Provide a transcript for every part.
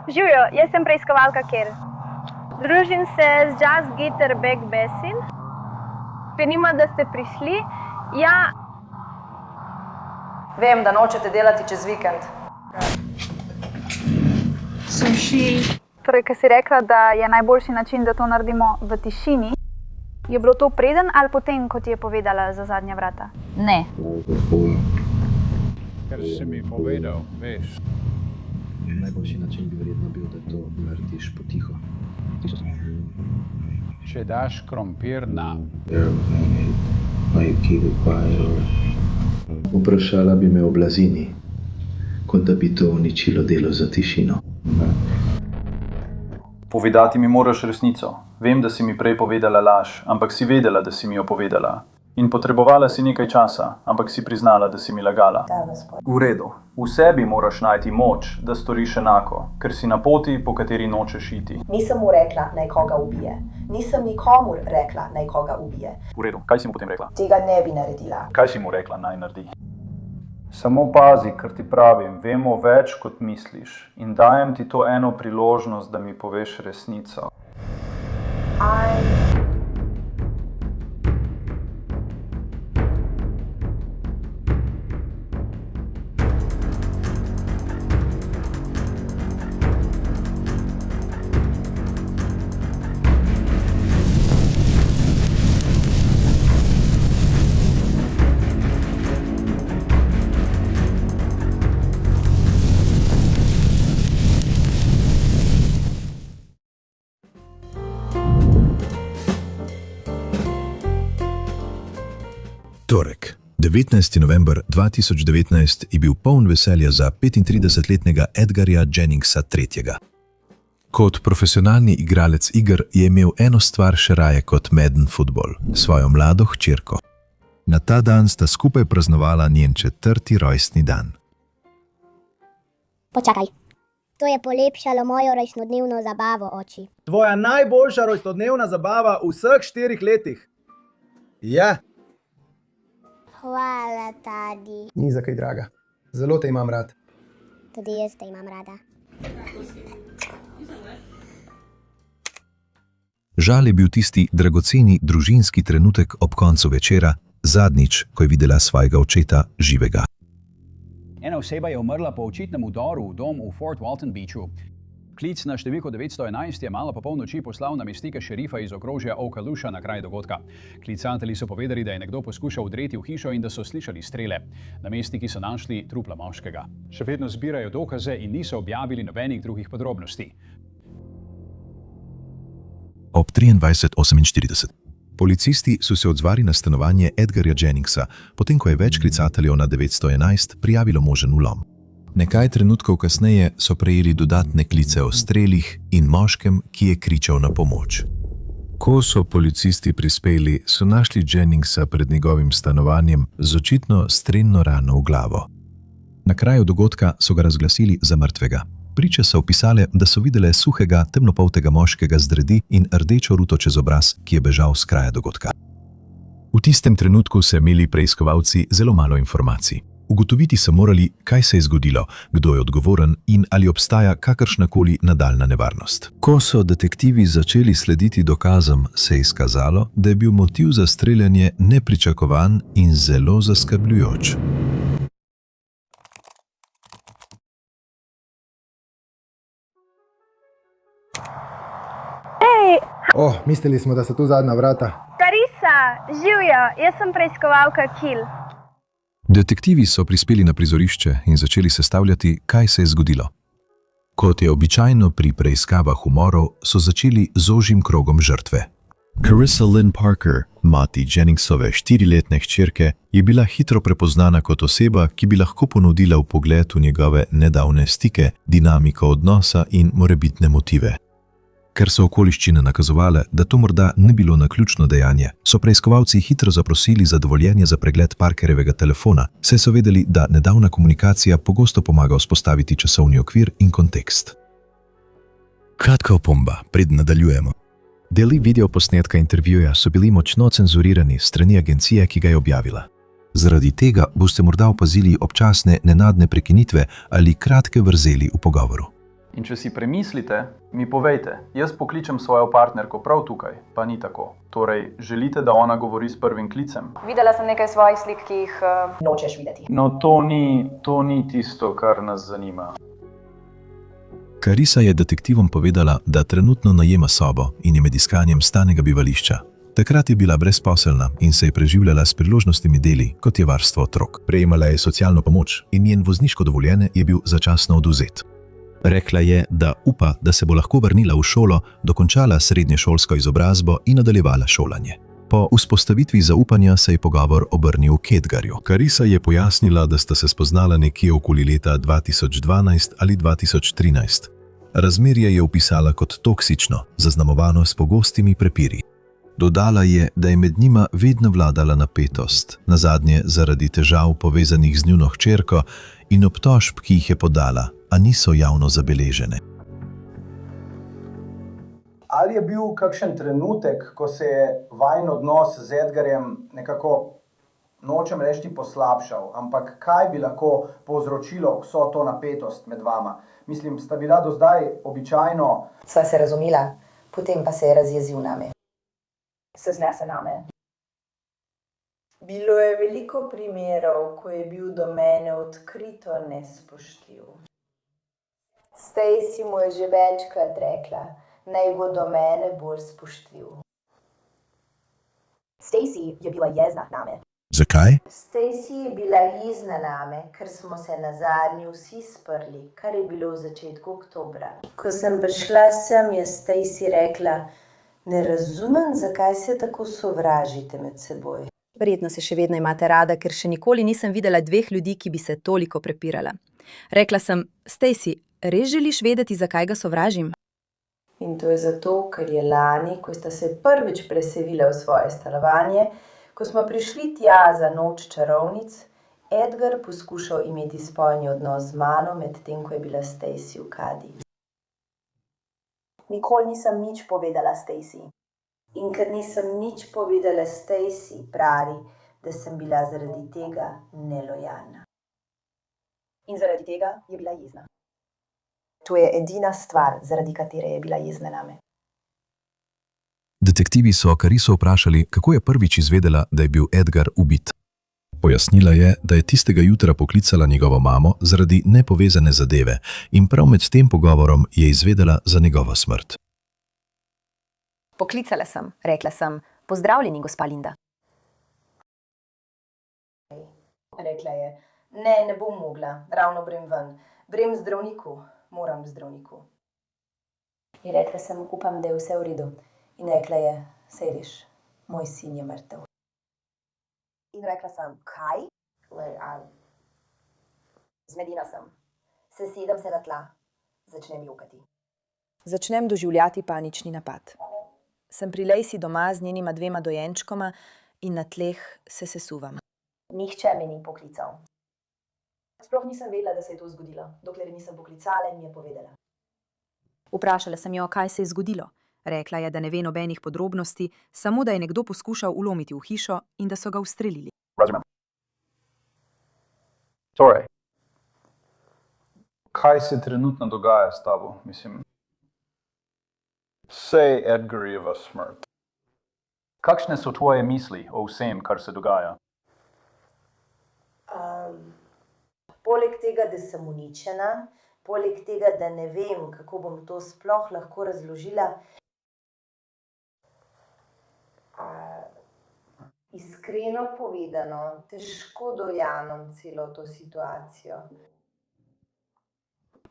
Živijo, jaz sem preiskovalka Ker. Družim se z Jazz Gitar Back Bassin. Penimo, da ste prišli. Ja. Vem, da nočete delati čez vikend. Torej, ko si rekla, da je najboljši način, da to naredimo v tišini, je bilo to preden ali potem, kot je povedala za zadnja vrata? Ne. Ker si mi povedal, veš. Najboljši način bi verjetno bil, da to narediš potiho. Če daš krompir na... Vprašala bi me o blazini, kot da bi to uničilo delo za tišino. Povedati mi moraš resnico. Vem, da si mi prej povedala laž, ampak si vedela, da si mi jo povedala. In potrebovala si nekaj časa, ampak si priznala, da si mi lagala. V redu. V sebi moraš najti moč, da storiš enako, ker si na poti, po kateri nočeš iti. Nisem mu rekla, naj koga ubije. Nisem nikomur rekla, naj koga ubije. V redu. Kaj si mu potem rekla? Tega ne bi naredila. Kaj si mu rekla, naj naredi? Samo pazi, kar ti pravim, vemo več, kot misliš. In dajem ti to eno priložnost, da mi poveš resnico. Torek, 19. november 2019 je bil poln veselja za 35-letnega Edgarja Jenningsa III. Kot profesionalni igralec iger je imel eno stvar še raje kot Madden Football, svojo mlado hčerko. Na ta dan sta skupaj praznovala njen 4. rojstni dan. Počakaj. To je polepšalo mojo rojstnodnevno zabavo, oči. Tvoja najboljša rojstnodnevna zabava v vseh 4 letih. Ja. Hvala, tadi. Ni za kaj, draga. Zelo te imam rad. Tudi jaz te imam rada. Žal je bil tisti dragoceni družinski trenutek ob koncu večera, zadnjič, ko je videla svojega očeta živega. Ena oseba je umrla po očitnem vdoru v dom v Fort Walton Beachu. Klic na številko 911 je malo po polnoči poslal namestnika šerifa iz okrožja Okaloosa na kraj dogodka. Klicatelji so povedali, da je nekdo poskušal vdreti v hišo in da so slišali strele. Namestniki so našli trupla moškega. Še vedno zbirajo dokaze in niso objavili nobenih drugih podrobnosti. Ob 23:48. Policisti so se odzvali na stanovanje Edgarja Jenningsa, potem ko je več klicateljev na 911 prijavilo možen vlom. Nekaj trenutkov kasneje so prejeli dodatne klice o strelih in moškem, ki je kričal na pomoč. Ko so policisti prispeli, so našli Jenningsa pred njegovim stanovanjem z očitno strelno rano v glavo. Na kraju dogodka so ga razglasili za mrtvega. Priče so opisale, da so videle suhega, temnopoltega moškega z dredi in rdečo ruto čez obraz, ki je bežal s kraja dogodka. V tistem trenutku so imeli preiskovalci zelo malo informacij. Ugotoviti so morali, kaj se je zgodilo, kdo je odgovoren in ali obstaja kakršnakoli nadaljna nevarnost. Ko so detektivi začeli slediti dokazom, se je izkazalo, da je bil motiv za streljanje nepričakovan in zelo zaskrbljujoč. Mislili smo, da so tu zadnja vrata. Karisa, živijo, jaz sem preiskovalka Kill. Detektivi so prispeli na prizorišče in začeli sestavljati, kaj se je zgodilo. Kot je običajno pri preiskavah umorov, so začeli z ožjim krogom žrtve. Carissa Lynn Parker, mati Jenningsove 4-letne hčerke, je bila hitro prepoznana kot oseba, ki bi lahko ponudila vpogled v njegove nedavne stike, dinamiko odnosa in morebitne motive. Ker so okoliščine nakazovale, da to morda ne bilo naključno dejanje, so preiskovalci hitro zaprosili za dovoljenje za pregled Parkerjevega telefona, saj so vedeli, da nedavna komunikacija pogosto pomaga vzpostaviti časovni okvir in kontekst. Kratka opomba, preden nadaljujemo. Deli videoposnetka intervjuja so bili močno cenzurirani strani agencije, ki ga je objavila. Zaradi tega boste morda opazili občasne nenadne prekinitve ali kratke vrzeli v pogovoru. In če si premislite, mi povejte, jaz pokličem svojo partnerko prav tukaj, pa ni tako. Torej, želite, da ona govori s prvim klicem? Videla sem nekaj svojih slik, ki jih Nočeš videti. No, to ni tisto, kar nas zanima. Carissa je detektivom povedala, da trenutno najema sobo in je med iskanjem stalnega bivališča. Takrat je bila brezposelna in se je preživljala s priložnostnimi deli, kot je varstvo otrok. Prejemala je socialno pomoč in njen vozniško dovoljenje je bil začasno odvzet. Rekla je, da upa, da se bo lahko vrnila v šolo, dokončala srednješolsko izobrazbo in nadaljevala šolanje. Po vzpostavitvi zaupanja se je pogovor obrnil k Edgarju. Carissa je pojasnila, da sta se spoznala nekje okoli leta 2012 ali 2013. Razmerje je opisala kot toksično, zaznamovano s pogostimi prepiri. Dodala je, da je med njima vedno vladala napetost, nazadnje zaradi težav povezanih z njuno hčerko in obtožb, ki jih je podala, a niso javno zabeležene. Ali je bil kakšen trenutek, ko se je vajin odnos z Edgarjem nekako, nočem reči, poslabšal, ampak kaj bi lahko povzročilo vso to napetost med vama? Mislim, sta bila do zdaj običajno... Sva se razumela, potem pa se je razjezil name. Se znese name. Bilo je veliko primerov, ko je bil do mene odkrito nespoštljiv. Stacy mu je že večkrat rekla, naj bo do mene bolj spoštljiv. Stacy je bila jezna name. Zakaj? Stacy je bila jezna name, ker smo se nazadnje vsi sprli, kar je bilo v začetku oktobra. Ko sem prišla sem, je Stacy rekla, ne razumem, zakaj se tako sovražite med seboj. Verjetno se še vedno imate rada, ker še nikoli nisem videla dveh ljudi, ki bi se toliko prepirala. Rekla sem, Stacy, res želiš vedeti, zakaj ga sovražim? In to je zato, ker je lani, ko sta se prvič preselila v svoje stanovanje, ko smo prišli tja za noč čarovnic, Edgar poskušal imeti spolni odnos z mano, medtem ko je bila Stacy v kadi. Nikoli nisem nič povedala Stacy. In ker nisem nič povedala Stacy, pravi, da sem bila zaradi tega nelojalna. In zaradi tega je bila jezna. To je edina stvar, zaradi katere je bila jezna name. Detektivi so Carisso vprašali, kako je prvič izvedela, da je bil Edgar ubit. Pojasnila je, da je tistega jutra poklicala njegovo mamo zaradi nepovezane zadeve in prav med tem pogovorom je izvedela za njegovo smrt. Poklicala sem, rekla sem, pozdravljeni, gospa Linda. Rekla je, ne bom mogla, ravno brem ven. Brem zdravniku, moram zdravniku. In rekla sem, upam, da je vse v redu. In rekla je, saj veš, moj sin je mrtev. In rekla sem, kaj? Zmedena sem. Sesedem se na tla. Začnem jokati. Začnem doživljati panični napad. Sem pri Lacey doma z njenima 2 dojenčkoma in na tleh se sesuvam. Nihče me ni poklical. Sploh nisem vedela, da se je to zgodilo, dokler nisem poklicala in mi je povedala. Vprašala sem jo, kaj se je zgodilo. Rekla je, da ne ve nobenih podrobnosti, samo da je nekdo poskušal vlomiti v hišo in da so ga ustrelili. Razumem. Torej, kaj se trenutno dogaja s tabo, mislim? Sej Edgarjeva smrt. Kakšne so tvoje misli o vsem, kar se dogaja? Poleg tega, da sem uničena, poleg tega, da ne vem, kako bom to sploh lahko razložila, iskreno povedano, težko dojamem celo to situacijo.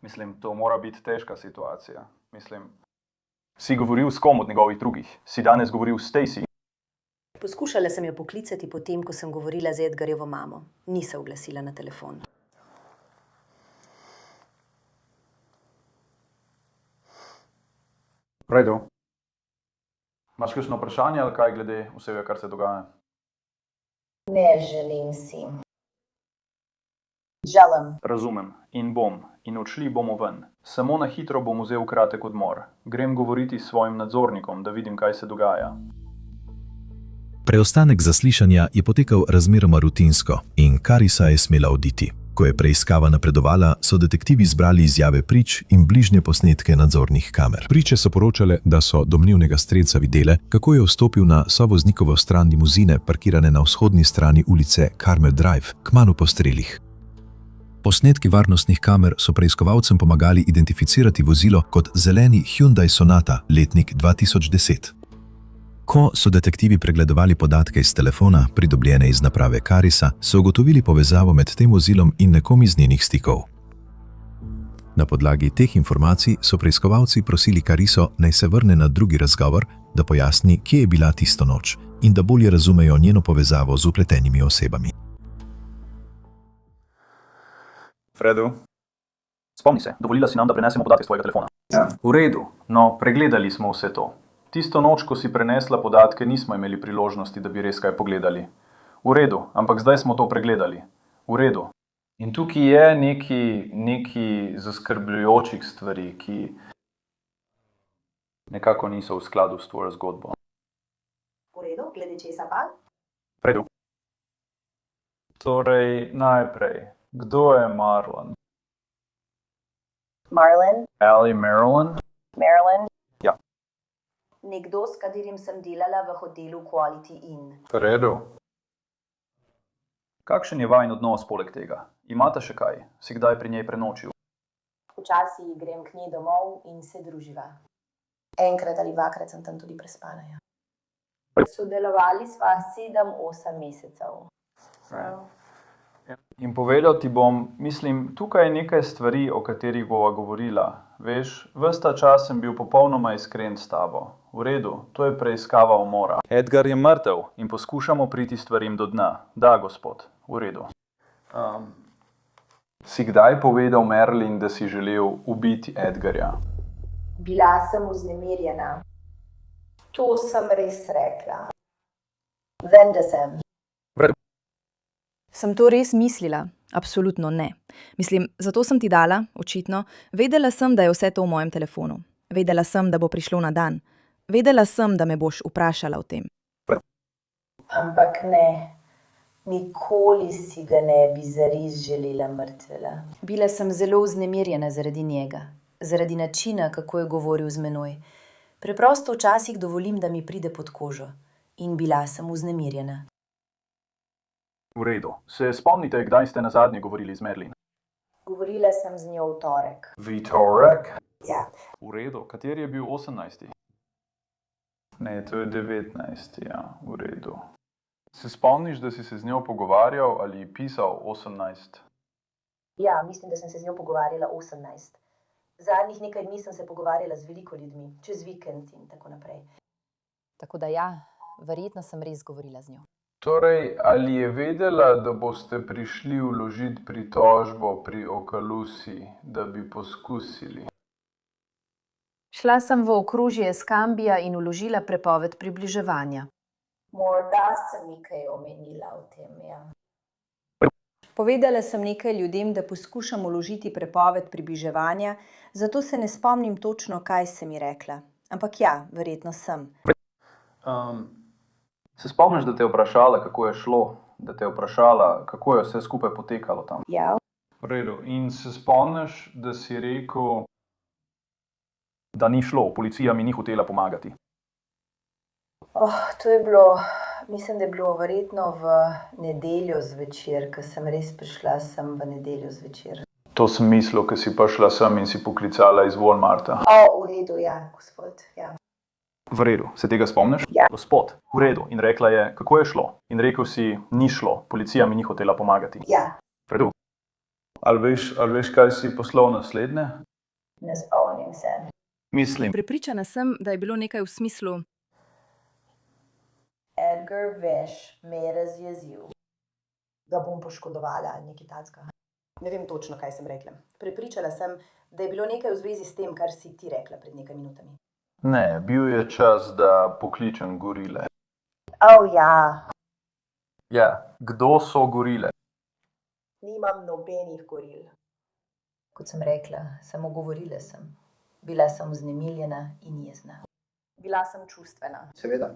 Mislim, to mora biti težka situacija. Mislim, si govoril s kom od njegovih drugih? Si danes govoril s Stacy? Poskušala sem jo poklicati potem, ko sem govorila z Edgarjevo mamo. Ni se oglasila na telefon. Redu. Imaš kakšno vprašanje ali kaj glede vsega, kar se dogaja? Ne želim si. Želim. Razumem. In bom. In odšli bomo ven. Samo na hitro bom vzel kratek odmor. Grem govoriti s svojim nadzornikom, da vidim, kaj se dogaja. Preostanek zaslišanja je potekal razmeroma rutinsko in Carissa je smela oditi. Ko je preiskava napredovala, so detektivi zbrali izjave prič in bližnje posnetke nadzornih kamer. Priče so poročale, da so domnevnega strelca videle, kako je vstopil na sovoznikovo stran limuzine, parkirane na vzhodni strani ulice Carmel Drive, kmalu po strelih. Posnetki varnostnih kamer so preiskovalcem pomagali identificirati vozilo kot zeleni Hyundai Sonata, letnik 2010. Ko so detektivi pregledovali podatke iz telefona, pridobljene iz naprave Carisa, so ugotovili povezavo med tem vozilom in nekom iz njenih stikov. Na podlagi teh informacij so preiskovalci prosili Cariso, naj se vrne na drugi razgovor, da pojasni, kje je bila tisto noč in da bolje razumejo njeno povezavo z vpletenimi osebami. Fredu, spomni se, dovolila si nam, da prenesemo podatke z tvojega telefona. Ja. V redu, no, pregledali smo vse to. Tisto noč, ko si prenesla podatke, nismo imeli priložnosti, da bi res kaj pogledali. V redu, ampak zdaj smo to pregledali. V redu. In tukaj je neki zaskrbljujočih stvari, ki nekako niso v skladu s tvojo zgodbo. V redu, glede česa pa? Fredu. Torej, najprej, kdo je Marlon? Marlon? Ali Marilyn? Marilyn? Ja. Nekdo, s katerim sem delala v hotelu Quality Inn. Fredu. Kakšen je vajin odnos poleg tega? Imate še kaj? Si kdaj pri njej prenočil? Včasih grem k njej domov in se druživa. Enkrat ali dvakrat sem tam tudi prespala. Ja. Sodelovali sva 7-8 mesecev. In povedal ti bom, mislim, tukaj je nekaj stvari, o katerih bova govorila. Veš, ves ta čas sem bil popolnoma iskren s tabo. V redu, to je preiskava umora. Edgar je mrtev in poskušamo priti stvarim do dna. Da, gospod, v redu. Si kdaj povedal Marilyn, da si želel ubiti Edgarja? Bila sem vznemirjena. To sem res rekla. Vem, da sem. Sem to res mislila? Absolutno ne. Mislim, zato sem ti dala, očitno. Vedela sem, da je vse to v mojem telefonu. Vedela sem, da bo prišlo na dan. Vedela sem, da me boš vprašala o tem. Ampak ne. Nikoli si ga ne bi zares želela mrtvela. Bila sem zelo vznemirjena zaradi njega. Zaradi načina, kako je govoril z menoj. Preprosto včasih dovolim, da mi pride pod kožo. In bila sem vznemirjena. V redu. Se spomnite, kdaj ste nazadnje govorili z Marilyn? Govorila sem z njo v torek. V torek? Ja. V redu. Kateri je bil 18? Ne, to je 19. Ja, v redu. Se spomniš, da si se z njo pogovarjal ali pisal 18? Ja, mislim, da sem se z njo pogovarjala 18. Zadnjih nekaj dni sem se pogovarjala z veliko ljudmi, čez vikend in tako naprej. Tako da ja, verjetno sem res govorila z njo. Torej, ali je vedela, da boste prišli vložiti pritožbo pri Ocalusi, da bi poskusili? Šla sem v okrožje Skambija in vložila prepoved približevanja. Morda sem nekaj omenila o tem, ja. Povedala sem nekaj ljudem, da poskušam vložiti prepoved približevanja, zato se ne spomnim točno, kaj si mi rekla. Ampak ja, verjetno sem. Se spomniš, da te je vprašala, kako je šlo? Da te je vprašala, kako je vse skupaj potekalo tam? Ja. V redu. In se spomniš, da si rekel, da ni šlo, policija mi ni hotela pomagati? To je bilo, mislim, da je bilo verjetno v nedeljo zvečer, ko sem res prišla sem v nedeljo zvečer. To sem mislil, ko si prišla sem in si poklicala iz Walmarta. V redu, ja, gospod, ja. V redu, se tega spomniš? Ja. Gospod, v redu. In rekla je, kako je šlo? In rekel si, ni šlo, policija mi ni hotela pomagati. Ja. V redu. Ali veš, kaj si poslal naslednje? Ne spomnim se. Mislim. Prepričana sem, da je bilo nekaj v smislu: Edgar, veš, me je razjezil. Ga bom poškodovala, nekaj tacka. Ne vem točno, kaj sem rekla. Prepričala sem, da je bilo nekaj v zvezi s tem, kar si ti rekla pred nekaj minutami. Ne, bil je čas, da pokličem gorile. Ja. Ja, kdo so gorile? Nimam nobenih goril. Kot sem rekla, samo govorila sem. Bila sem vznemiljena in jezna. Bila sem čustvena. Seveda.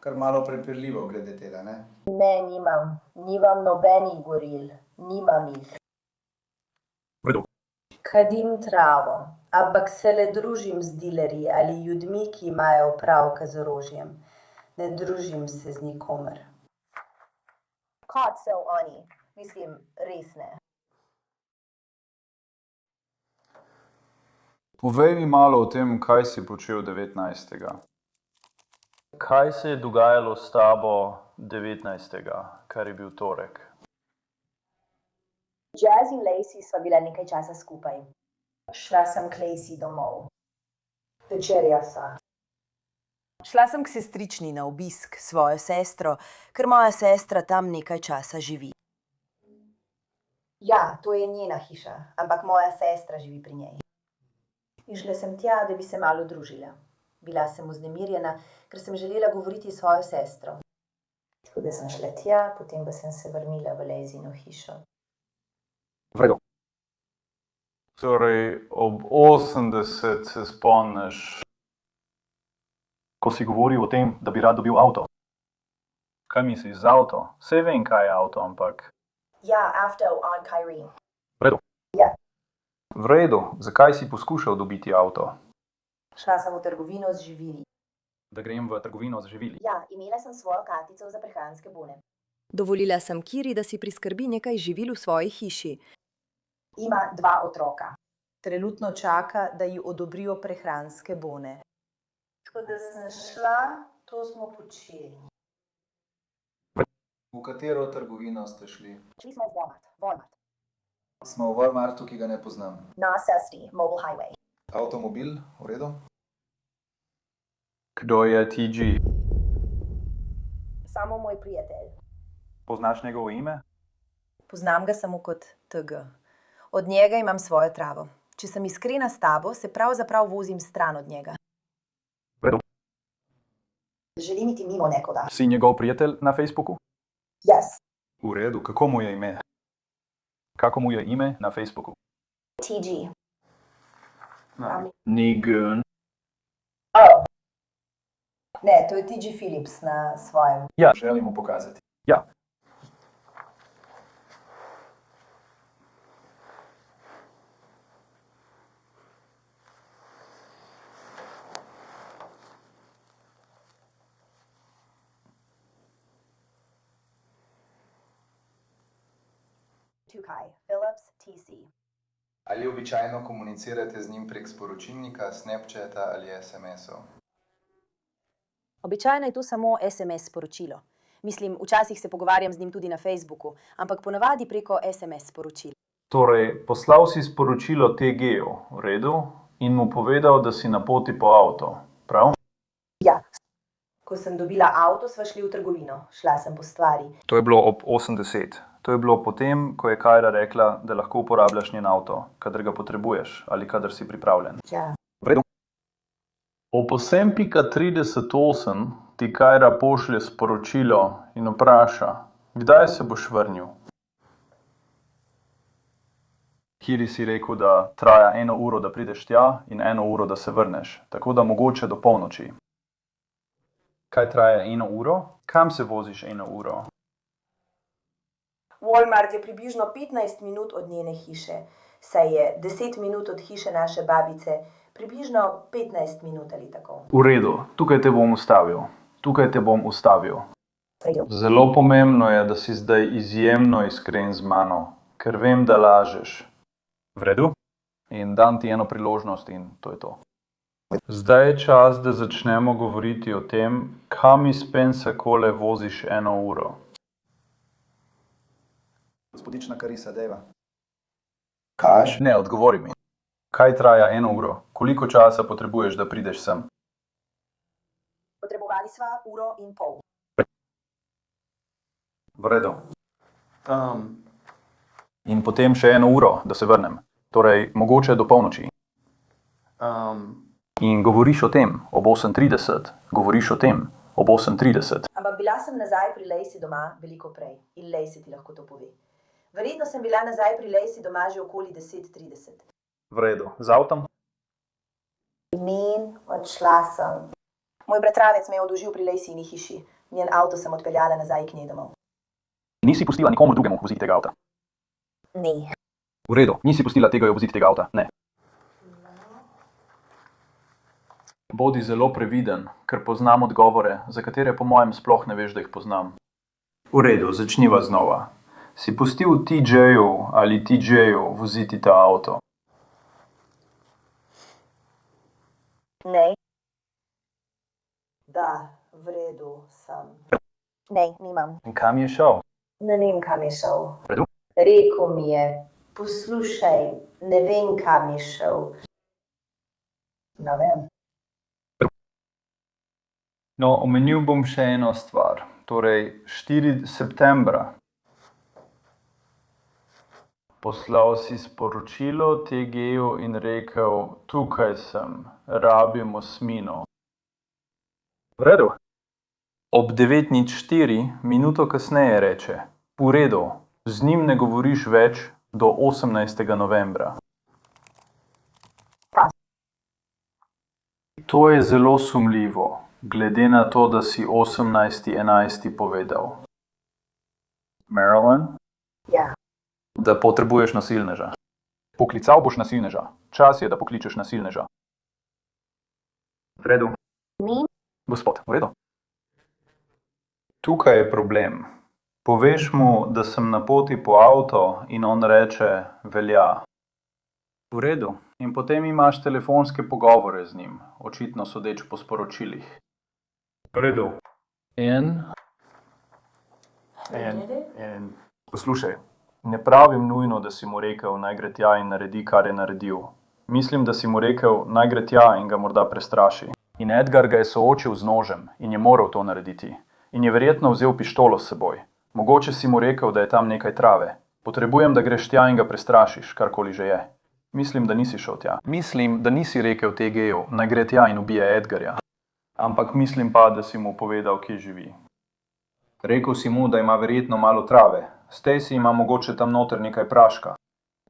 kar malo prepirljivo glede tega, ne? Ne, nimam nobenih goril, nimam jih. Kadim travo, ampak se le družim z dilerji ali ljudmi, ki imajo opravka z orožjem. Ne družim se z nikomer. Kot so oni, mislim, res ne. Povej mi malo o tem, kaj si počel 19. Kaj se je dogajalo s tabo 19., kar je bil torek? Jazz in Lacey sva bila nekaj časa skupaj. Šla sem k Lacey domov. Večerja sva. Šla sem k sestrični na obisk svojo sestro, ker moja sestra tam nekaj časa živi. Ja, to je njena hiša, ampak moja sestra živi pri njej. In šla sem tja, da bi se malo družila. Bila sem vznemirjena, ker sem želela govoriti s svojo sestro. Tako da sem šla tja, potem pa sem se vrnila v Laceyno hišo. Vredo. Torej, ob 80 se spomniš, ko si govoril o tem, da bi rad dobil avto. Kaj misliš z avto? Saj vem, kaj je avto, ampak... Ja, avto on Kyrie. Vredo. Ja. V redu, zakaj si poskušal dobiti avto? Šla sem v trgovino z živili. Da grem v trgovino z živili. Ja, imela sem svojo kartico za prehranske bone. Dovolila sem Kiri, da si priskrbi nekaj živil v svoji hiši. Ima 2 otroka. Trenutno čaka, da ji odobrijo prehranske bone. Tako da sem šla, to smo počeli. V katero trgovino ste šli? Šli smo v Walmart. Smo v Walmartu, ki ga ne poznam. Na cesti, Mobile Highway. Avtomobil, v redu? Kdo je TG? Samo moj prijatelj. Poznaš njegovo ime? Poznam ga samo kot TG. Od njega imam svojo travo. Če sem iskrena s tabo, se pravzaprav vozim stran od njega. Vredo. Želim iti mimo nekoga. Si njegov prijatelj na Facebooku? Yes. V redu, kako mu je ime? Kako mu je ime na Facebooku? TG. Ni Gun. Oh. Ne, to je TG Phillips na svojem. Ja. Želim mu pokazati. Ja. Tukaj, Phillips TC. Ali običajno komunicirate z njim prek sporočilnika, Snapchata ali SMS-ov? Običajno je to samo SMS sporočilo. Mislim, včasih se pogovarjam z njim tudi na Facebooku, ampak ponavadi preko SMS sporočil. Torej, poslal si sporočilo TG-ju, v redu, in mu povedal, da si na poti po avto, prav? Ja. Ko sem dobila avto, sva šli v trgovino. Šla sem po stvari. To je bilo ob 80. To je bilo potem, ko je Kajra rekla, da lahko uporabljaš njen avto, kadar ga potrebuješ ali kadar si pripravljen. Ja. V redu. Ob 8:38 ti Kajra pošlje sporočilo in vpraša, kdaj se boš vrnil. Kiri si rekel, da traja 1 uro, da prideš tja in 1 uro, da se vrneš, tako da mogoče do polnoči. Kaj traja 1 uro? Kam se voziš 1 uro? Walmart je približno 15 minut od njene hiše, saj je 10 minut od hiše naše babice, približno 15 minut ali tako. V redu, tukaj te bom ustavil. Zelo pomembno je, da si zdaj izjemno iskren z mano, ker vem, da lažeš. V redu? In dam ti eno priložnost in to je to. Zdaj je čas, da začnemo govoriti o tem, kam iz Pensacole voziš 1 uro. Gospodična Karisa, dejva. Kaš? Ne, odgovori mi. Kaj traja 1 uro? Koliko časa potrebuješ, da prideš sem? Potrebovali sva 1,5 ure. V redu. In potem še 1 uro, da se vrnem. Torej, mogoče do polnoči. In govoriš o tem ob 8:30. Govoriš o tem ob 8:30. Ampak bila sem nazaj pri Lacey doma veliko prej. In Lacey ti lahko to pove. Verjetno sem bila nazaj pri Lacey doma že okoli 10:30. V redu. Z avtom? In odšla sem. Moj bratranec me je odložil pri Laceyni hiši. Njen avto sem odpeljala nazaj k njej domov. Nisi pustila nikomu drugemu voziti tega avta? Ne. V redu, nisi pustila tega voziti tega avta? Ne. Bodi zelo previden, ker poznam odgovore, za katere po mojem sploh ne veš, da jih poznam. V redu, začniva znova. Si pustil TJ-ju ali TJ-ju voziti ta avto? Ne. Da, v redu sem. Ne, nimam. In kam je šel? Ne vem, kam je šel. V redu? Rekel mi je, poslušaj, ne vem, kam je šel. Ne vem. No, omenil bom še eno stvar. Torej, 4. septembra. Poslal si sporočilo TG-ju in rekel, tukaj sem, rabim osmino. V redu. Ob 9:04, minuto kasneje reče, v redu, z njim ne govoriš več do 18. novembra. To je zelo sumljivo, glede na to, da si 18.11. povedal. Marilyn? Ja. Da potrebuješ nasilneža. Poklical boš nasilneža. Čas je, da pokličeš nasilneža. V redu. Ni. Gospod, v redu. Tukaj je problem. Poveš mu, da sem na poti po avto in on reče, velja. V redu. In potem imaš telefonske pogovore z njim, očitno sodeč po sporočilih. V redu. In poslušaj, ne pravim nujno, da si mu rekel, naj gre tja in naredi, kar je naredil. Mislim, da si mu rekel, naj gre tja in ga morda prestraši. In Edgar ga je soočil z nožem in je moral to narediti. In je verjetno vzel pištolo s seboj. Mogoče si mu rekel, da je tam nekaj trave. Potrebujem, da greš tja in ga prestrašiš, karkoli že je. Mislim, da nisi šel tja. Mislim, da nisi rekel TG-ju, naj gre tja in ubije Edgarja. Ampak mislim pa, da si mu povedal, kje živi. Rekel si mu, da ima verjetno malo trave. Stacy ima mogoče tam noter nekaj praška.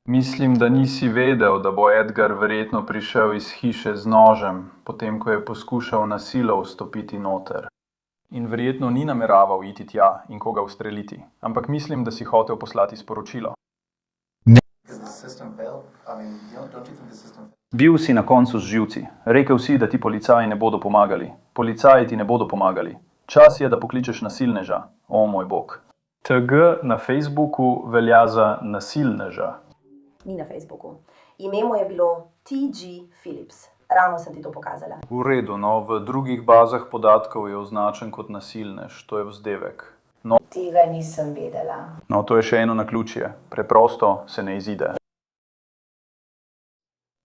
Mislim, da nisi vedel, da bo Edgar verjetno prišel iz hiše z nožem, potem ko je poskušal na silo vstopiti noter. In verjetno ni nameraval iti tja in koga ustreliti. Ampak mislim, da si hotel poslati sporočilo. Bil si na koncu z živci. Rekel si, da ti policaji ne bodo pomagali. Policaji ti ne bodo pomagali. Čas je, da pokličeš nasilneža. O moj bog. TG na Facebooku velja za nasilneža. Ni na Facebooku. Ime mu je bilo TG Phillips. Ravno sem ti to pokazala. V redu, no, v drugih bazah podatkov je označen kot nasilnež. To je vzdevek. No, tega nisem vedela. No, to je še eno naključje. Preprosto se ne izide.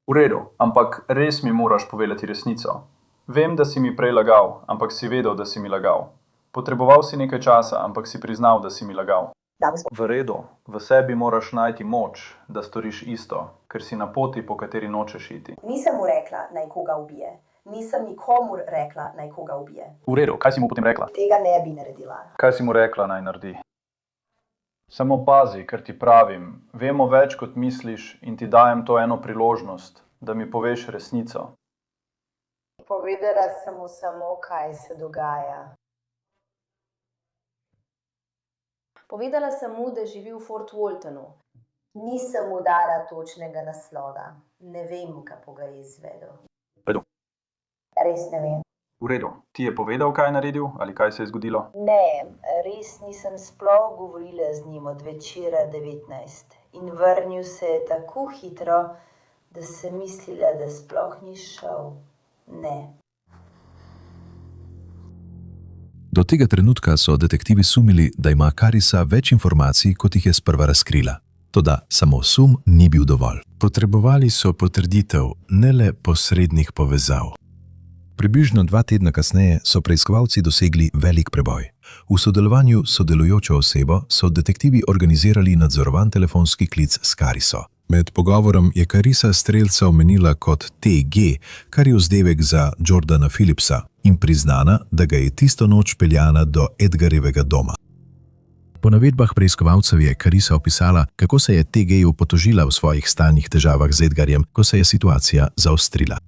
V redu, ampak res mi moraš povedati resnico. Vem, da si mi prej lagal, ampak si vedel, da si mi lagal. Potreboval si nekaj časa, ampak si priznal, da si mi lagal. V redu, v sebi moraš najti moč, da storiš isto, ker si na poti, po kateri nočeš iti. Nisem mu rekla, naj koga ubije. Nisem nikomur rekla, naj koga ubije. V redu, kaj si mu potem rekla? Tega ne bi naredila. Kaj si mu rekla, naj naredi? Samo pazi, ker ti pravim, vemo več, kot misliš in ti dajem to eno priložnost, da mi poveš resnico. Povedala sem mu samo, kaj se dogaja. Povedala sem mu, da živi v Fort Waltonu. Nisem mu dala točnega naslova. Ne vem, kako ga je izvedel. V redu. Res ne vem. V redu. Ti je povedal, kaj je naredil ali kaj se je zgodilo? Ne, res nisem sploh govorila z njim od večera 19. In vrnil se je tako hitro, da sem mislila, da sploh ni šel. Ne. Do tega trenutka so detektivi sumili, da ima Carissa več informacij, kot jih je sprva razkrila. Toda samo sum ni bil dovolj. Potrebovali so potrditev, ne le posrednih povezav. Približno 2 tedna kasneje so preiskovalci dosegli velik preboj. V sodelovanju s sodelujočo osebo so detektivi organizirali nadzorovan telefonski klic s Carisso. Med pogovorom je Carissa strelca omenila kot TG, kar je vzdevek za Jordana Phillipsa, in priznana, da ga je tisto noč peljana do Edgarjevega doma. Po navedbah preiskovalcev je Carissa opisala, kako se je TG-ju potožila v svojih stalnih težavah z Edgarjem, ko se je situacija zaostrila.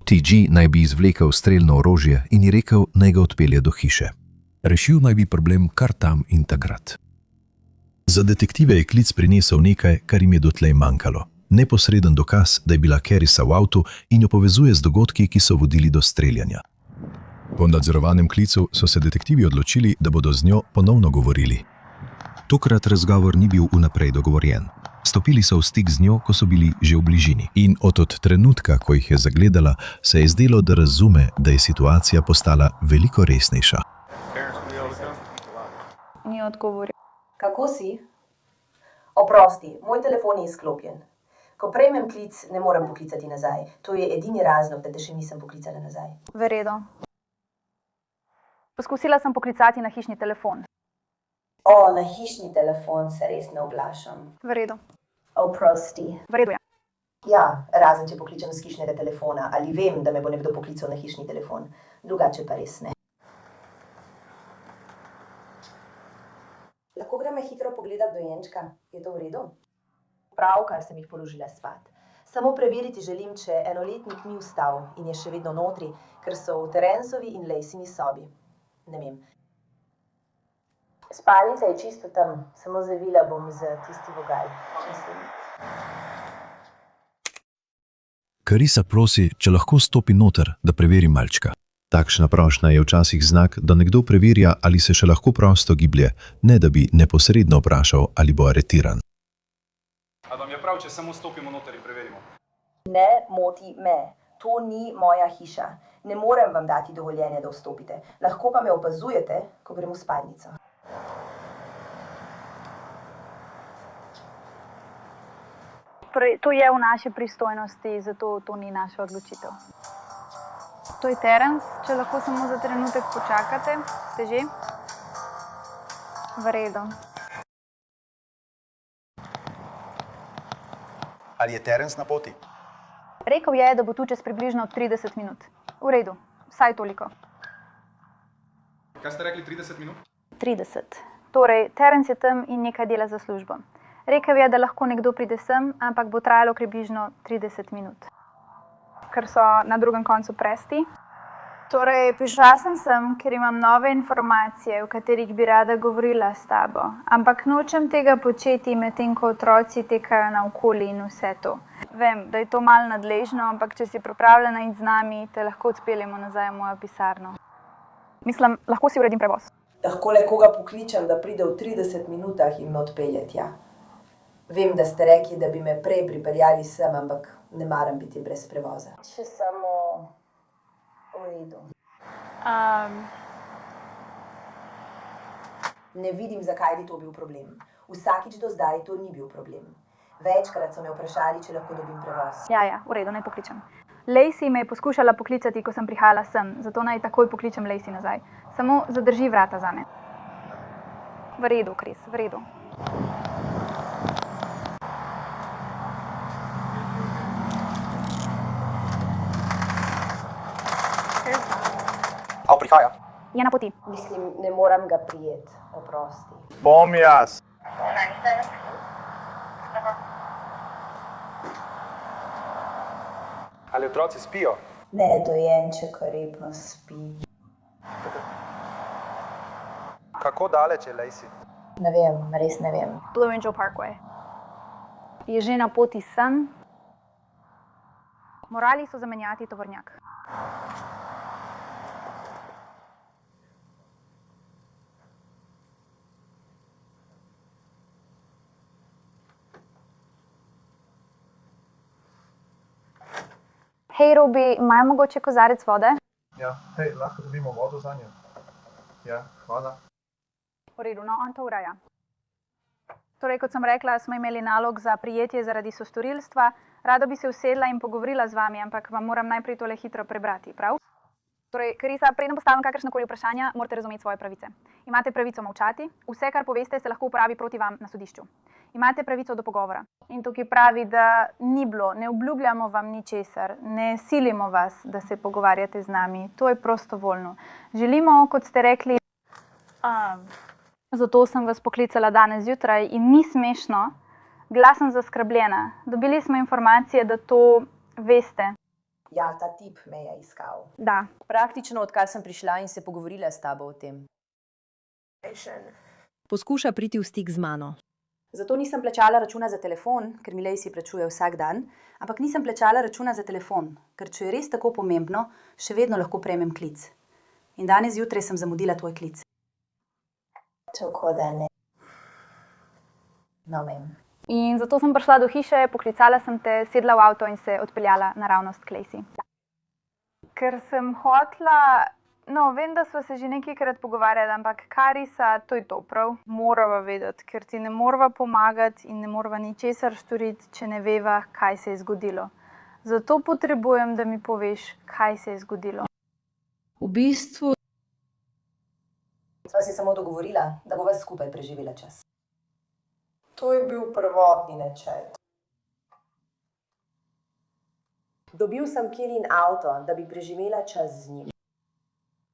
TG naj bi izvlekel strelno orožje in ji rekel, naj ga odpelje do hiše. Rešil naj bi problem kar tam in takrat. Za detektive je klic prinesel nekaj, kar jim je dotlej manjkalo. Neposreden dokaz, da je bila Carissa v avtu in jo povezuje z dogodki, ki so vodili do streljanja. Po nadzorovanem klicu so se detektivi odločili, da bodo z njo ponovno govorili. Tokrat razgovor ni bil vnaprej dogovorjen. Stopili so v stik z njo, ko so bili že v bližini. In od trenutka, ko jih je zagledala, se je zdelo, da razume, da je situacija postala veliko resnejša. Ni odgovoril. Kako si? Oprosti, moj telefon je izklopljen. Ko prejmem klic, ne morem poklicati nazaj. To je edini razlog, da te še nisem poklicala nazaj. V redu. Poskusila sem poklicati na hišni telefon. Na hišni telefon se res ne oglašam. V redu. Oprosti. V redu je. Ja, razen če pokličem z hišnega telefona ali vem, da me bo nekdo poklical na hišni telefon. Drugače pa res ne. Lahko greme hitro pogledat dojenčka. Je to v redu? Pravkar sem jih položila spat. Samo preveriti želim, če enoletnik ni vstal in je še vedno notri, ker so v Terensovi in Laceyni sobi. Ne vem. Spalnica je čisto tam, samo zavila bom za tisti vogal. Carissa prosi, če lahko stopi noter, da preveri malčka. Takšna prošnja je včasih znak, da nekdo preverja, ali se še lahko prosto giblje, ne da bi neposredno vprašal, ali bo aretiran. A vam je prav, če samo stopimo noter in preverimo? Ne moti me. To ni moja hiša. Ne morem vam dati dovoljenja, da vstopite. Lahko pa me opazujete, ko grem v spalnico. To je v naši pristojnosti, zato to ni naša odločitev. To je Terence, če lahko samo za trenutek počakate. Ste že? V redu. Ali je Terence na poti? Rekel je, da bo tu čez približno 30 minut. V redu, vsaj toliko. Kaj ste rekli, 30 minut? 30. Torej, Terence je tam in nekaj dela za službo. Rekel je, da lahko nekdo pride sem, ampak bo trajalo približno 30 minut. Ker so na drugem koncu Presti. Torej, prišla sem, ker imam nove informacije, o katerih bi rada govorila s tabo. Ampak nočem tega početi, medtem ko otroci tekajo naokoli in vse to. Vem, da je to malo nadležno, ampak če si pripravljena iti z nami, te lahko odpeljemo nazaj v mojo pisarno. Mislim, lahko si uredim prevoz. Lahko le koga pokličem, da pride v 30 minutah in me odpelje tja. Vem, da ste rekli, da bi me prej pripeljali sem, ampak ne maram biti brez prevoza. Če samo v redu. Ne vidim, zakaj bi to bil problem. Vsakič do zdaj to ni bil problem. Večkrat so me vprašali, če lahko dobim prevoz. Ja, v redu, naj pokličem. Lacey me je poskušala poklicati, ko sem prihajala sem, zato naj takoj pokličem Lacey nazaj. Samo zadrži vrata zame. V redu, Chris, v redu. A prihaja? Je na poti. Mislim, ne moram ga prijeti, oprosti. Bom jaz. Ali otroci spijo? Ne, dojenček redno spi. Kako daleč je Lacey? Ne vem, res ne vem. Blue Angel Parkway. Je že na poti sem. Morali so zamenjati tovornjak. Hej, Robi, imajo mogoče kozarec vode? Ja, hej, lahko dobimo vodo za njo? Ja, hvala. V redu, no, on to ureja. Torej, kot sem rekla, smo imeli nalog za prijetje zaradi sostorilstva. Rada bi se usedla in pogovorila z vami, ampak vam moram najprej tole hitro prebrati, prav? Torej, Carissa, preden postavim kakršnakoli vprašanja, morate razumeti svoje pravice. Imate pravico molčati, vse, kar poveste, se lahko uporabi proti vam na sodišču. Imate pravico do pogovora. In tukaj pravi, da ni bilo, ne obljubljamo vam ničesar, ne silimo vas, da se pogovarjate z nami. To je prostovoljno. Želimo, kot ste rekli, zato sem vas poklicala danes zjutraj in ni smešno, bila sem zaskrbljena. Dobili smo informacije, da to veste. Ja, ta tip me je iskal. Da. Praktično, odkar sem prišla in se pogovorila s tabo o tem. Poskuša priti v stik z mano. Zato nisem plačala računa za telefon, ker mi Lacey plačuje vsak dan, ampak nisem plačala računa za telefon, ker če je res tako pomembno, še vedno lahko prejmem klic. In danes zjutraj sem zamudila tvoj klic. Tako da ne. No, vem. In zato sem prišla do hiše, poklicala sem te, sedla v avto in se odpeljala naravnost k Lacey. Ker sem hotela, vem, da sva se že nekajkrat pogovarjala, ampak Karisa, to je to prav, morava vedeti, ker ti ne morava pomagati in ne morava ničesar storiti, če ne veva, kaj se je zgodilo. Zato potrebujem, da mi poveš, kaj se je zgodilo. V bistvu Sva si samo dogovorila, da bova skupaj preživela čas. To je bil prvotni načrt. Dobil sem Kirin avto, da bi preživela čas z njim.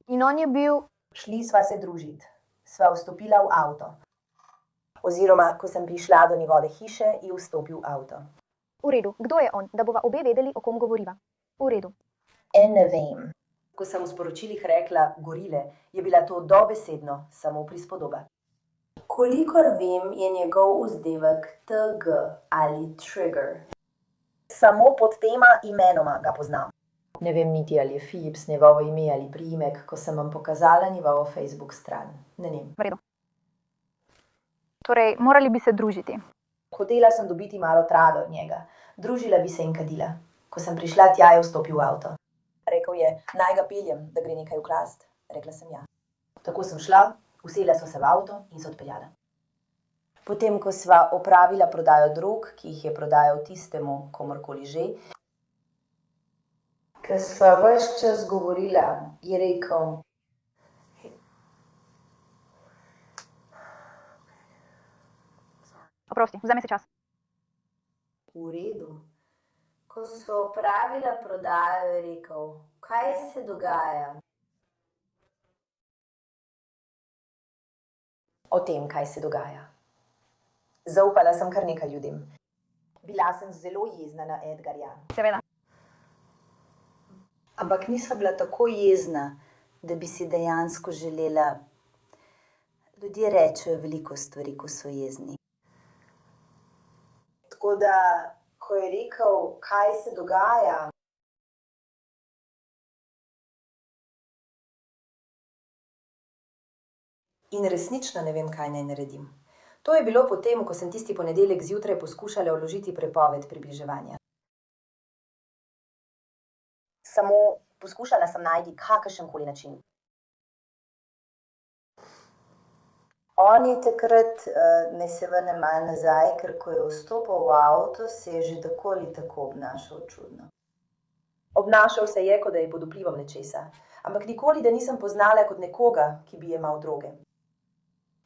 In on je bil... Šli sva se družiti. Sva vstopila v avto. Oziroma, ko sem prišla do njegove hiše, je vstopil v avto. V redu, kdo je on, da bova obe vedeli, o kom govoriva? V redu. Ne vem. Ko sem v sporočilih rekla gorile, je bila to dobesedno samo prispodoba. Kolikor vem, je njegov vzdevek TG ali Trigger. Samo pod tema imenoma ga poznam. Ne vem niti, ali je Philips njegovo ime ali priimek, ko sem vam pokazala njegovo Facebook stran. Ne vem. V redu. Torej, morali bi se družiti. Hotela sem dobiti malo trage od njega. Družila bi se in kadila. Ko sem prišla tja, je vstopil v avto. Rekel je, naj ga peljem, da gre nekaj ukrast. Rekla sem ja. Tako sem šla, usela sva se v avto in se odpeljala. Potem, ko sva opravila prodajo drog, ki jih je prodajal tistemu, komorkoli že, ko sva ves čas govorila, je rekel, Oprosti, vzemi si čas. v redu. Ko sva opravila prodajo, je rekel, kaj se dogaja? O tem, kaj se dogaja. Zaupala sem kar nekaj ljudem. Bila sem zelo jezna na Edgarja. Seveda. Ampak nisem bila tako jezna, da bi si dejansko želela. Ljudje rečejo veliko stvari, ko so jezni. Tako da, ko je rekel, kaj se dogaja, in resnično ne vem, kaj naj naredim. To je bilo potem, ko sem tisti ponedeljek zjutraj poskušala vložiti prepoved približevanja. Samo poskušala sem najti kakršenkoli način. On je takrat, naj se vrnem malo nazaj, ker ko je vstopil v avto, se je že tako ali tako obnašal čudno. Obnašal se je, kot da je pod vplivom nečesa, ampak nikoli, da nisem poznala kot nekoga, ki bi jemal droge.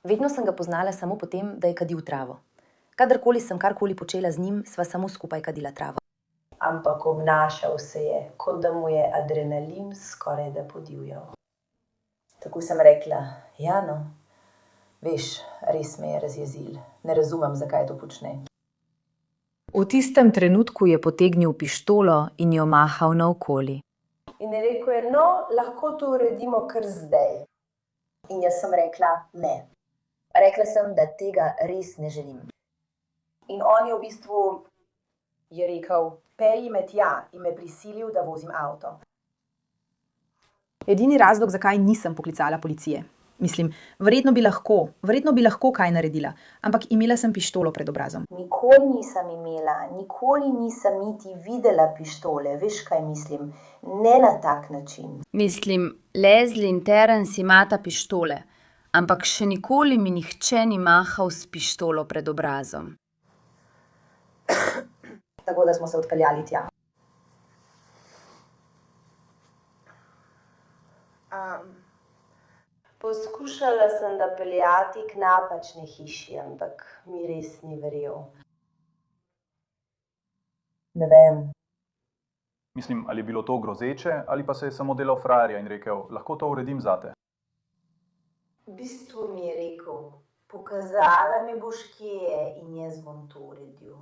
Vedno sem ga poznala samo po tem, da je kadil travo. Kadarkoli sem karkoli počela z njim, sva samo skupaj kadila travo. Ampak obnašal se je, kot da mu je adrenalin skoraj da podivjal. Tako sem rekla, ja no, veš, res me je razjezil. Ne razumem, zakaj to počne. V tistem trenutku je potegnil pištolo in jo mahal naokoli. In je rekel je, no, lahko to uredimo kar zdaj. In jaz sem rekla, ne. Rekla sem, da tega res ne želim. In on je v bistvu rekel, pelji me tja in me prisilil, da vozim avto. Edini razlog, zakaj nisem poklicala policije. Mislim, verjetno bi lahko kaj naredila, ampak imela sem pištolo pred obrazom. Nikoli nisem imela, nikoli nisem niti videla pištole, veš kaj mislim, ne na tak način. Mislim, Leslie in Terence imata pištole, ampak še nikoli mi nihče ni mahal s pištolo pred obrazom. Tako da smo se odpeljali tja. Poskušala sem da peljati k napačni hiši, ampak mi res ni verjel. Ne vem. Mislim, ali je bilo to grozeče, ali pa se je samo delal frajerja in rekel, lahko to uredim zate. V bistvu mi je rekel, pokazala mi boš, kje je in jaz bom to uredil.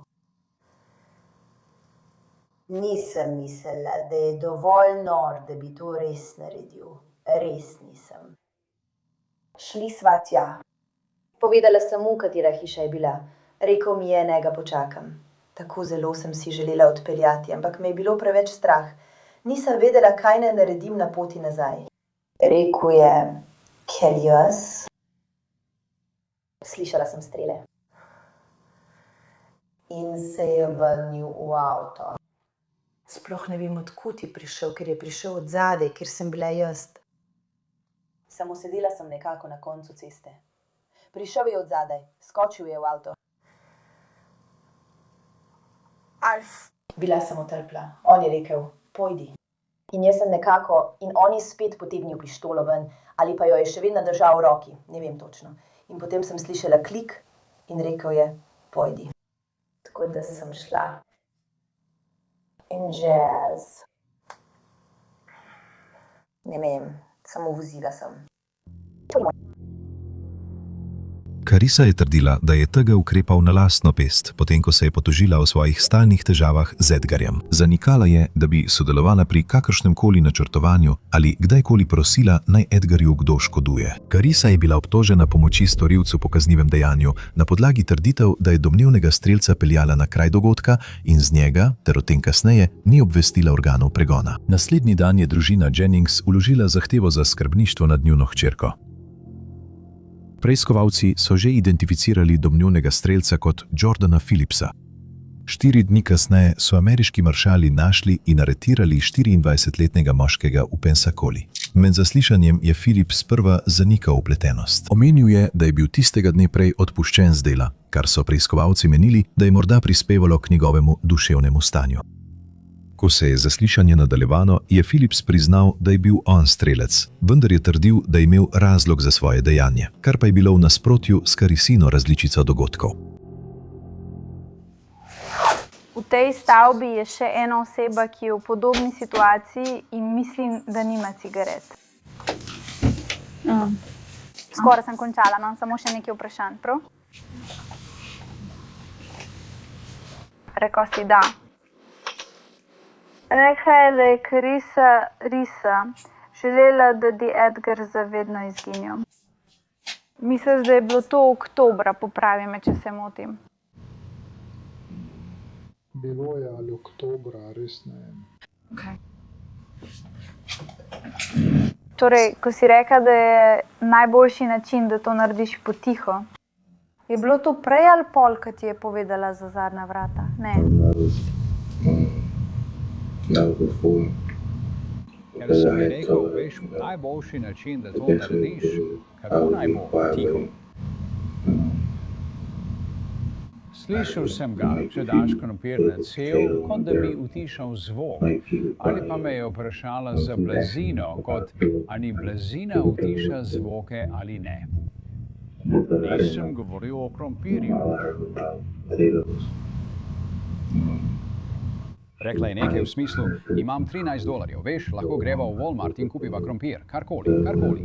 Nisem mislila, da je dovolj nor, da bi to res naredil. Res nisem. Šli sva tja. Povedala sem mu, katera hiša je bila. Rekel mi je, naj ga počakam. Tako zelo sem si želela odpeljati, ampak me je bilo preveč strah. Nisem vedela, kaj naj naredim na poti nazaj. Rekel je, Kellyos. Slišala sem strele. In se je vrnil v avto. Sploh ne vem, odkud je prišel, ker je prišel od zadaj, kjer sem bila jaz. Samo sedela sem nekako na koncu ceste. Prišel je od zadaj, skočil je v avto. Alf. Bila sem otrpla. On je rekel, pojdi. In jaz sem nekako, in on je spet potegnil pištolo ven, ali pa jo je še vedno držal v roki, ne vem točno. In potem sem slišala klik in rekel je, pojdi. Tako da sem šla. In jazz. Ne vem, samo vozila sem. Carissa je trdila, da je tega ukrepal na lastno pest, potem ko se je potožila o svojih stalnih težavah z Edgarjem. Zanikala je, da bi sodelovala pri kakršnemkoli načrtovanju ali kdajkoli prosila, naj Edgarju kdo škoduje. Carissa je bila obtožena pomoči storilcu po kaznivem dejanju na podlagi trditev, da je domnevnega strelca peljala na kraj dogodka in z njega, ter o tem kasneje, ni obvestila organov pregona. Naslednji dan je družina Jennings vložila zahtevo za skrbništvo nad njuno hčerko. Preiskovalci so že identificirali domnevnega strelca kot Jordana Phillipsa. 4 dni kasneje so ameriški maršali našli in aretirali 24-letnega moškega v Pensacoli. Med zaslišanjem je Phillips sprva zanikal vpletenost. Omenil je, da je bil tistega dne prej odpuščen z dela, kar so preiskovalci menili, da je morda prispevalo k njegovemu duševnemu stanju. Ko se je zaslišanje nadaljevalo, je Phillips priznal, da je bil on strelec, vendar je trdil, da je imel razlog za svoje dejanje, kar pa je bilo v nasprotju s Carissino različico dogodkov. V tej stavbi je še ena oseba, ki je v podobni situaciji in mislim, da nima cigaret. Skoraj sem končala, imam samo še nekaj vprašanj, prav? Rekel si da. Rekla je, da je Carissa želela, da bi Edgar zavedno izginil. Mislim, da je bilo to oktobra, popravi me, če se motim. Bilo je ali oktobra, res ne vem. Okay. Torej, ko si rekla, da je najboljši način, da to narediš potiho, je bilo to prej ali pol, ko ti je povedala za zadnja vrata? Ne. Ker sem mi rekel, veš, najboljši način, da to narediš, kako naj bo tiho. Slišal sem ga, če daš krompir na cev, kot da bi utišal zvok. Ali pa me je vprašala za blazino, kot ali blazina utiša zvoke ali ne. Nisem govoril o krompirju. Rekla je nekaj v smislu, imam $13, veš, lahko greva v Walmart in kupiva krompir, karkoli.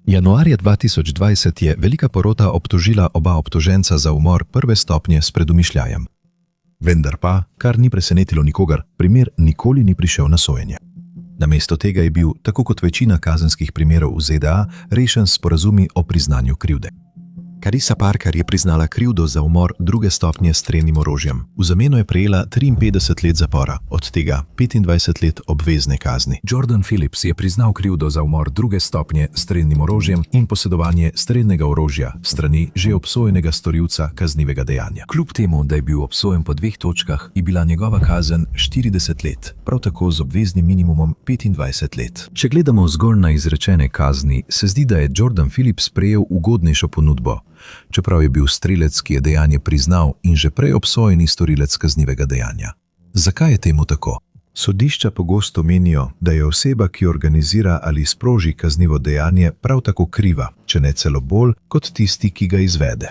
Januarja 2020 je velika porota obtožila oba obtoženca za umor prve stopnje s predomišljajem. Vendar pa, kar ni presenetilo nikogar, primer nikoli ni prišel na sojenje. Namesto tega je bil, tako kot večina kazenskih primerov v ZDA, rešen s sporazumi o priznanju krivde. Carissa Parker je priznala krivdo za umor druge stopnje s strelnim orožjem. V zameno je prejela 53 let zapora, od tega 25 let obvezne kazni. Jordan Phillips je priznal krivdo za umor druge stopnje s strelnim orožjem in posedovanje strelnega orožja strani že obsojenega storilca kaznivega dejanja. Kljub temu, da je bil obsojen po 2 točkah, je bila njegova kazen 40 let, prav tako z obveznim minimumom 25 let. Če gledamo zgolj na izrečene kazni, se zdi, da je Jordan Phillips prejel ugodnejšo ponudbo, čeprav je bil strelec, ki je dejanje priznal in že prej obsojeni storilec kaznivega dejanja. Zakaj je temu tako? Sodišča pogosto menijo, da je oseba, ki organizira ali sproži kaznivo dejanje, prav tako kriva, če ne celo bolj, kot tisti, ki ga izvede.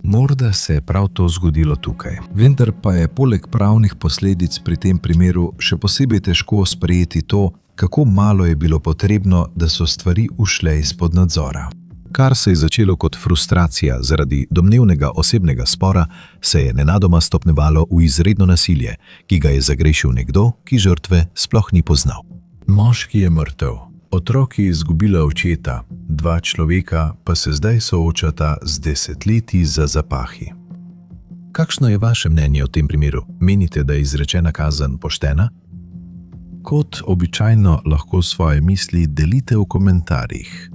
Morda se je prav to zgodilo tukaj. Vendar pa je poleg pravnih posledic pri tem primeru še posebej težko sprejeti to, kako malo je bilo potrebno, da so stvari ušle izpod nadzora. Kar se je začelo kot frustracija zaradi domnevnega osebnega spora, se je nenadoma stopnjevalo v izredno nasilje, ki ga je zagrešil nekdo, ki žrtve sploh ni poznal. Moški je mrtev. Otrok je izgubila očeta, dva človeka pa se zdaj soočata z desetletji za zapahi. Kakšno je vaše mnenje o tem primeru? Menite, da je izrečena kazen poštena? Kot običajno lahko svoje misli delite v komentarjih.